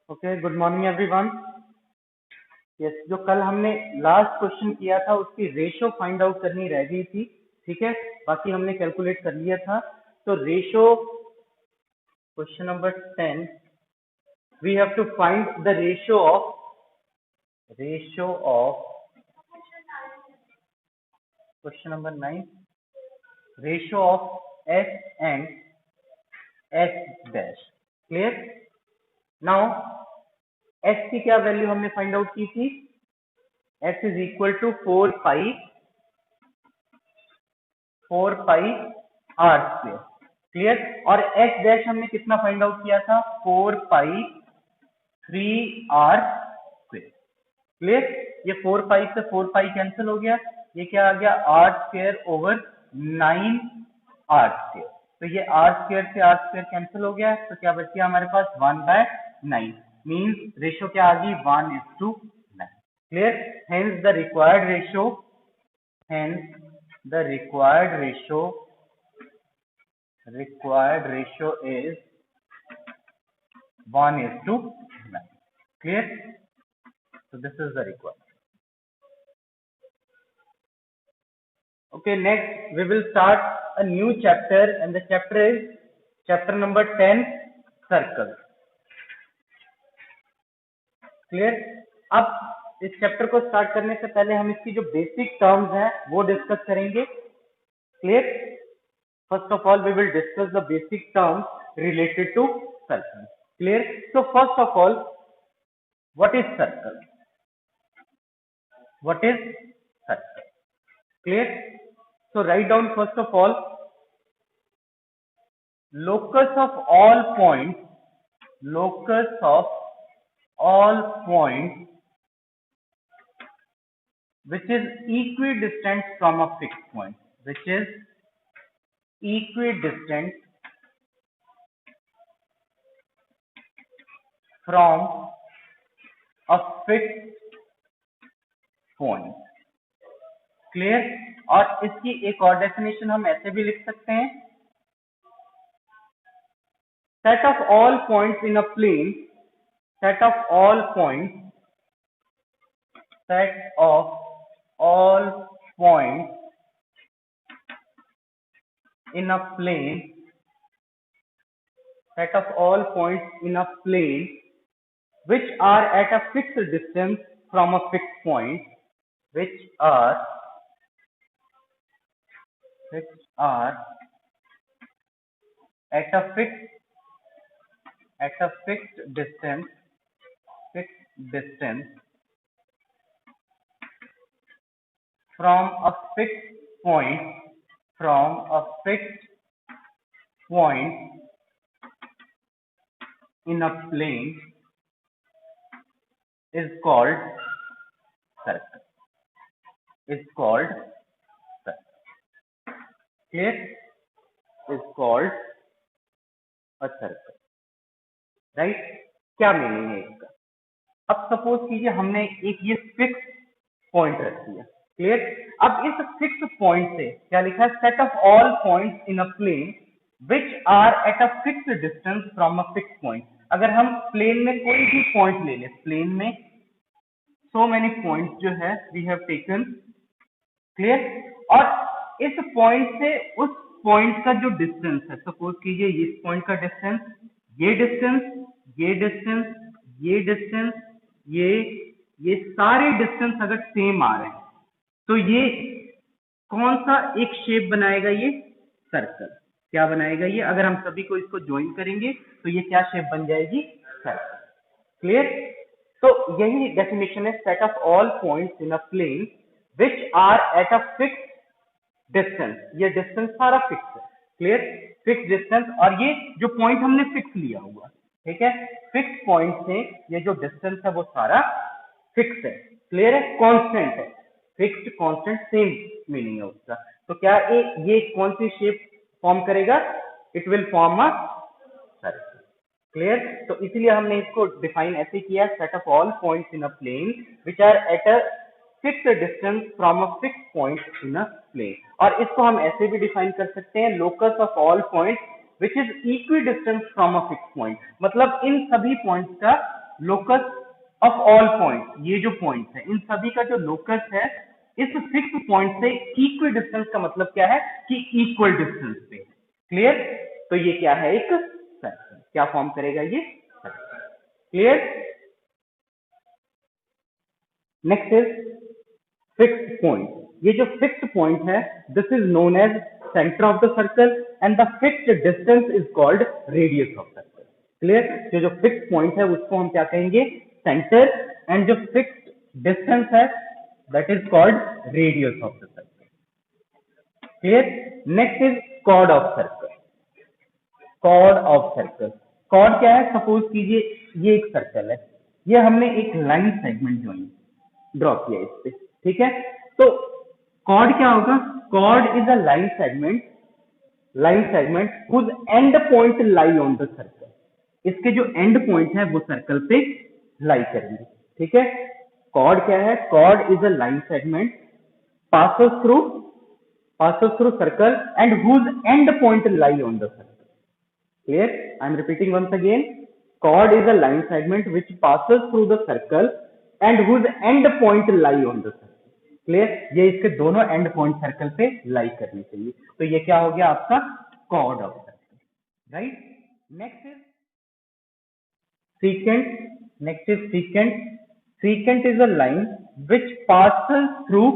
Okay, good morning everyone. Yes, जो कल हमने लास्ट क्वेश्चन किया था उसकी रेशो फाइंड आउट करनी रह गई थी। ठीक है, बाकी हमने कैलकुलेट कर लिया था। तो ratio question number 10, we have to find the ratio of question number 9, ratio of S and S dash. Clear? Now S की क्या वैल्यू हमने फाइंड आउट की थी? S is equal to 4 pi r square. Clear? और S dash हमने कितना find out किया था? 4 पाई 3 आर स्क्वेयर। क्लियर? ये 4 पाई से 4 पाई कैंसिल हो गया, ये क्या आ गया? R square over 9 r square. तो ये आर स्क्वेयर से आर स्क्वेयर कैंसिल हो गया, तो क्या बच गया हमारे पास? 1/9 मीन्स रेशो क्या आ गई? 1:9। Clear? Hence the required ratio is 1:9. Clear? So this is the required. Okay, next we will start a new chapter and the chapter is chapter number 10, circle. Clear? अब इस चैप्टर को start करने से पहले हम इसकी जो बेसिक टर्म्स हैं वो डिस्कस करेंगे। Clear? First of all, we will discuss the basic terms related to circle. Clear? So first of all, what is circle? Clear? So write down first of all, locus of all points which is equidistant from a fixed point. From a fixed point. Clear? और इसकी एक और definition हम ऐसे भी लिख सकते हैं, set of all points in a plane which are at a fixed distance from a fixed point, at a fixed distance from a fixed point in a plane is called circle. Clear? Is called a circle. Right? क्या meaning है इसका? अब suppose कीजिए हमने एक ये fix point रख दिया। क्लियर? अब इस फिक्स पॉइंट से क्या लिखा है? Set of all points in a plane which are at a fixed distance from a fix point. अगर हम प्लेन में कोई भी पॉइंट ले लें, प्लेन में सो मेनी पॉइंट्स जो है वी हैव टेकन। क्लियर? और इस पॉइंट से उस पॉइंट का जो डिस्टेंस है, सपोज कीजिए इस पॉइंट का डिस्टेंस, ये सारे डिस्टेंस अगर सेम आ रहे हैं तो ये कौन सा एक शेप बनाएगा? ये सर्कल। क्या बनाएगा ये? अगर हम सभी को इसको ज्वाइन करेंगे तो ये क्या शेप बन जाएगी? सर्कल। क्लियर? तो यही डेफिनेशन है, set of all points in a plane which are at a fix distance. ये डिस्टेंस सारा फिक्स है। क्लियर? फिक्स डिस्टेंस, और ये जो पॉइंट हमने फिक्स लिया हुआ, ठीक है, फिक्स पॉइंट से ये जो डिस्टेंस है वो सारा फिक्स है। क्लियर है? कांस्टेंट है। फिक्स्ड कांस्टेंट सेम मीनिंग है उसका। तो क्या ये कौन सी शेप फॉर्म करेगा? It will form a circle. Clear? तो इसलिए हमने इसको डिफाइन ऐसे किया, set of all points in a plane which are at a fixed distance from a fixed point in a plane. और इसको हम ऐसे भी डिफाइन कर सकते हैं, locus of all points which is equidistance from a fixed point. मतलब इन सभी पॉइंट्स का लोकस ऑफ ऑल पॉइंट्स, ये जो पॉइंट्स है इन सभी का जो लोकस है इस फिक्स पॉइंट से इक्वल डिस्टेंस का मतलब क्या है कि इक्वल डिस्टेंस पे। क्लियर? तो ये क्या है, एक सर्कल। क्या फॉर्म करेगा ये? Circle. Clear? Next is fixed point. ये जो फिक्स्ड पॉइंट है this is known as centre of the circle and the fixed distance is called radius of circle. Clear? जो फिक्स्ड पॉइंट है उसको हम क्या कहेंगे? सेंटर, एंड जो फिक्स्ड डिस्टेंस है that is called radius of the circle. Clear? Next is chord of circle. Chord of circle, chord क्या है? सपोज कीजिए ये एक सर्कल है, ये हमने एक लाइन सेगमेंट ड्रॉ किया इस पे, ठीक है? तो कॉर्ड क्या होगा? Chord is a line segment whose end point lie on the circle. इसके जो एंड पॉइंट है वो सर्कल पे लाई करेंगे, ठीक है? कॉर्ड क्या है? Chord is a line segment passes through circle and whose end point lie on the circle. Clear? I am repeating once again. Chord is a line segment which passes through the circle and whose end point lie on the circle. Clear? ये इसके दोनों end point circle पे lie करनी चाहिए। तो ये क्या हो गया आपका? chord of circle, right? Next is secant. Next is secant. Secant is a line which passes through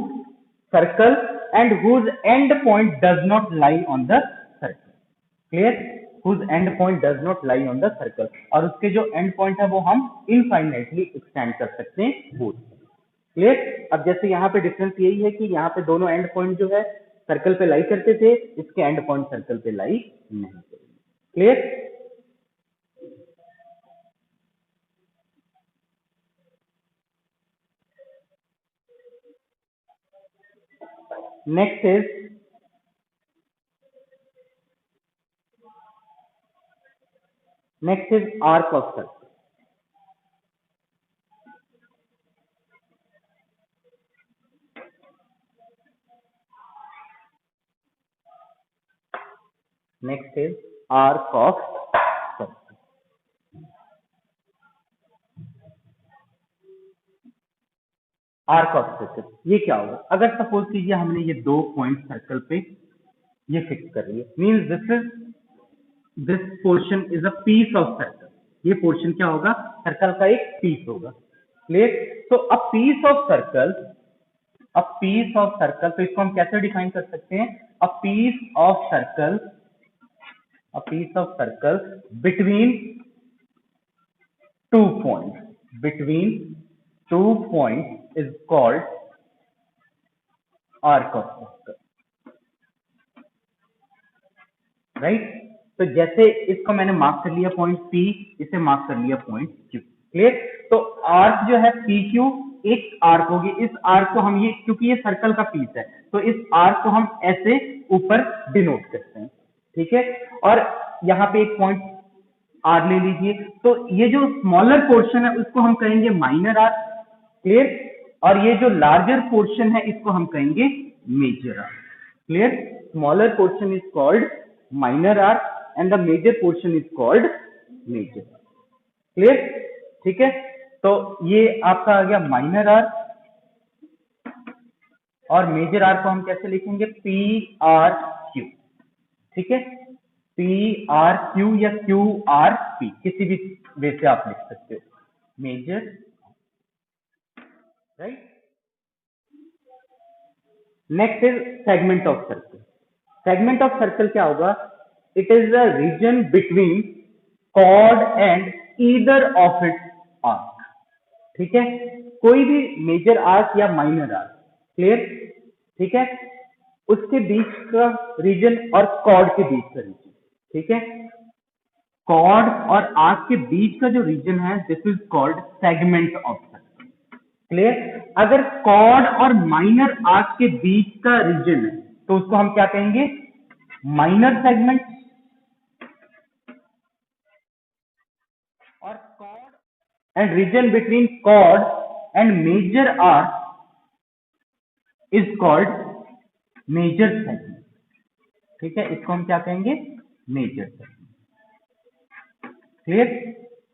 circle and whose end point does not lie on the circle. Clear? Whose end point does not lie on the circle. और उसके जो end point है वो हम infinitely extend कर सकते हैं both. Clear? अब जैसे यहाँ पे डिफरेंस यही है कि यहाँ पे दोनों एंड पॉइंट जो है सर्कल पे लाई करते थे, इसके एंड पॉइंट सर्कल पे लाई नहीं करेंगे। Clear? Next is arc of circle. Next is arc of circle. Arc of circle ये क्या होगा? अगर सपोज कीजिए हमने ये दो पॉइंट सर्कल पे ये फिक्स कर लिया, means this portion is a piece of circle. ये पोर्शन क्या होगा? सर्कल का एक पीस होगा। क्लियर? तो अ पीस ऑफ सर्कल, तो इसको हम कैसे डिफाइन कर सकते हैं? A piece of circle between two point is called arc of circle, right? तो जैसे इसको मैंने मार्क कर लिया पॉइंट P, इसे मार्क कर लिया पॉइंट Q। क्लियर? तो आर्क जो है PQ एक आर्क होगी। इस आर्क को हम ये, क्योंकि ये सर्कल का पीस है तो इस आर्क को हम ऐसे ऊपर डिनोट करते हैं, ठीक है? और यहाँ पे एक पॉइंट R ले लीजिए, तो ये जो स्मॉलर पोर्शन है उसको हम कहेंगे माइनर आर। क्लियर? और ये जो लार्जर पोर्शन है इसको हम कहेंगे major arc. Clear? Smaller portion is called minor r and the major portion is called major r. Clear? ठीक है? तो ये आपका आ गया माइनर आर, और मेजर आर को हम कैसे लिखेंगे? P R Q. ठीक है? पी आर क्यू या क्यू आर पी, किसी भी वे से आप लिख सकते हो। Major, right? Next is segment of circle. Segment of circle क्या होगा? It is the region between chord and either of its arc. ठीक है? कोई भी मेजर आर्क या माइनर आर्क, क्लियर? ठीक है? उसके बीच का रीजन और कॉर्ड के बीच का रीजन, ठीक है? कॉर्ड और आर्क के बीच का जो रीजन है this is called segment of circle. Clear? अगर कॉर्ड और माइनर आर्क के बीच का रीजन है तो उसको हम क्या कहेंगे? Minor segment. और chord and region between chord and major arc is called major segment. ठीक है? इसको हम क्या कहेंगे? Major segment. Clear?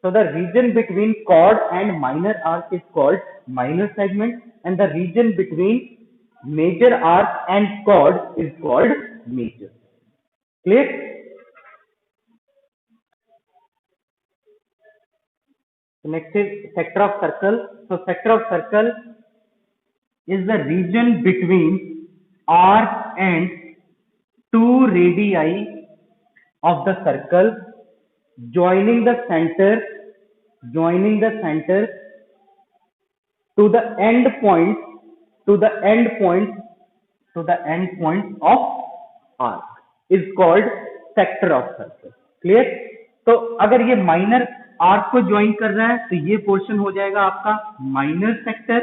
So the region between chord and minor arc is called minor segment, and the region between major arc and chord is called major. Clear? Next is sector of circle. So sector of circle is the region between arc and two radii of the circle joining the center to the end point of arc is called sector of circle. Clear? तो अगर ये minor arc को join कर रहा है तो ये portion हो जाएगा आपका माइनर सेक्टर,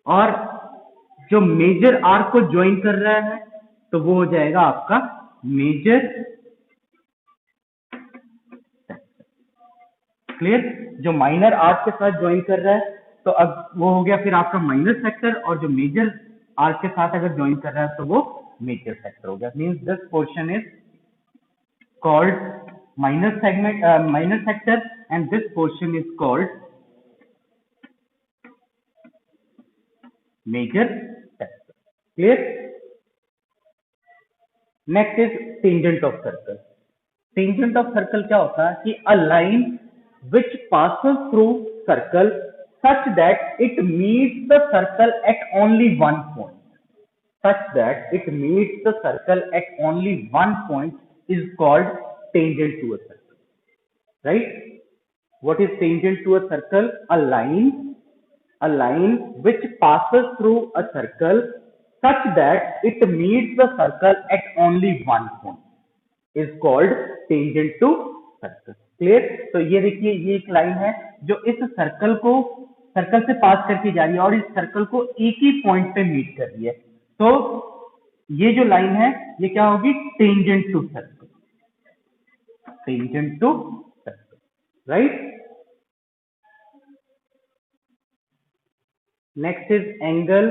और जो मेजर आर्क को ज्वाइन कर रहा है तो वो हो जाएगा आपका मेजर सेक्टर. क्लियर? जो माइनर आर्क के साथ ज्वाइन कर रहा है तो अब वो हो गया फिर आपका माइनर सेक्टर, और जो मेजर आर्क के साथ अगर ज्वाइन कर रहा है तो वो मेजर सेक्टर हो गया. Means this portion is called minor segment, minor sector, and this portion is called major sector. Clear? Next is tangent of circle. Tangent of circle क्या होता है कि a line which passes through circle such that it meets the circle at only one point. Such that it meets the circle at only one point is called tangent to a circle. Right? What is tangent to a circle? A line which passes through a circle such that it meets the circle at only one point is called tangent to circle. Clear? तो ये देखिए, ये एक line है जो इस circle से पास करके जा रही है और इस सर्कल को एक ही पॉइंट पे मीट कर रही है. तो ये जो लाइन है ये क्या होगी? Tangent to circle. Tangent to circle, right? Next is angle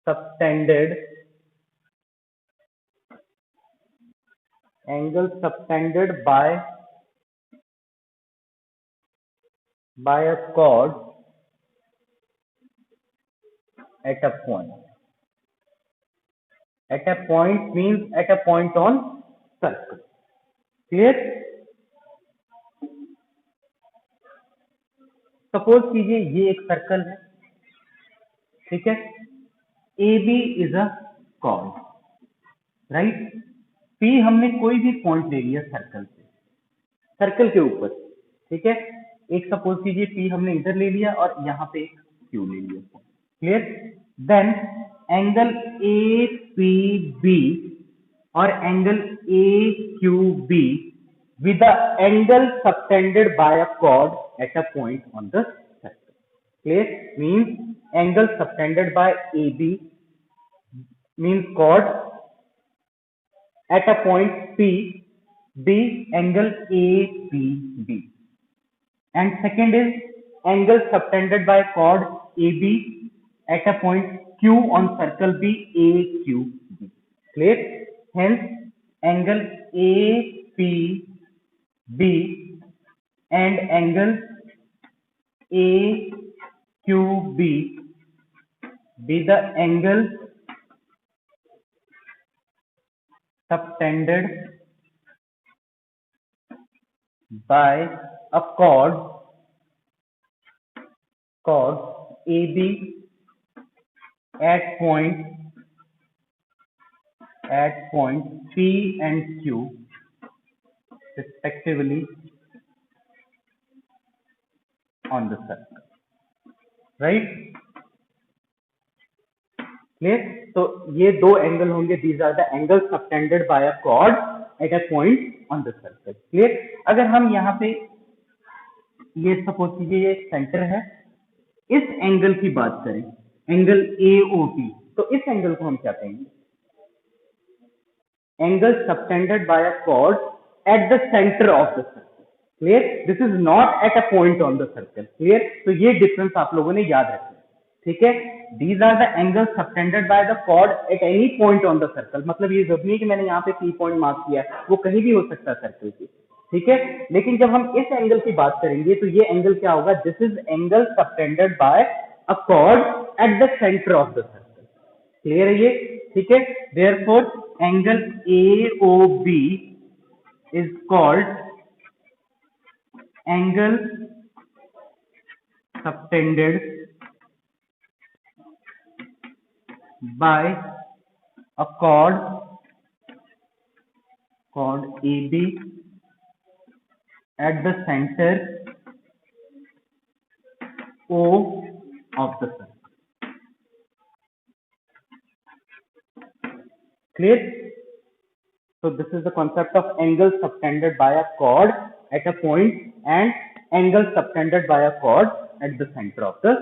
subtended by a chord at a point. At a point means at a point on circle. Clear? Suppose कीजिए ये एक सर्कल है, ठीक है. AB is a cord, right. P हमने कोई भी point ले लिया सर्कल के ऊपर, ठीक है. एक सपोज कीजिए P हमने इधर ले लिया और यहाँ पे एक Q ले लिया. Clear? Then angle APB or angle AQB with the angle subtended by a chord at a point on the circle. Clear? Means angle subtended by AB means chord at a point P, B angle APB, and second is angle subtended by chord AB at a point Q on circle B, AQB. Clear? Hence, angle APB and angle AQB be the angle subtended by a chord AB at point P and Q respectively on the circle. Right? Clear? तो ये दो angle होंगे. These are the angles subtended by a chord at a point on the circle. Clear? अगर हम यहाँ पे ये suppose कीजिए ये सेंटर है, इस एंगल की बात करें, एंगल AOP, तो इस एंगल को हम क्या कहेंगे? Angle subtended by a chord at the center of the circle. Clear? This is not at a point on the circle. Clear? तो ये डिफरेंस आप लोगों ने याद रखना. ठीक है, these are the angle subtended by the chord at any point on the circle, मतलब ये जरूरी नहीं कि मैंने यहाँ पे पी पॉइंट मार्क किया है, वो कहीं भी हो सकता है सर्कल की, ठीक है। लेकिन जब हम इस एंगल की बात करेंगे तो ये एंगल क्या होगा, this is angle subtended bye a cord at the centre of the circle, clear है ये, ठीक है। Therefore angle AOB is called angle subtended by a chord AB at the center O of the circle. Clear? So this is the concept of angle subtended by a chord at a point and angle subtended by a chord at the center of the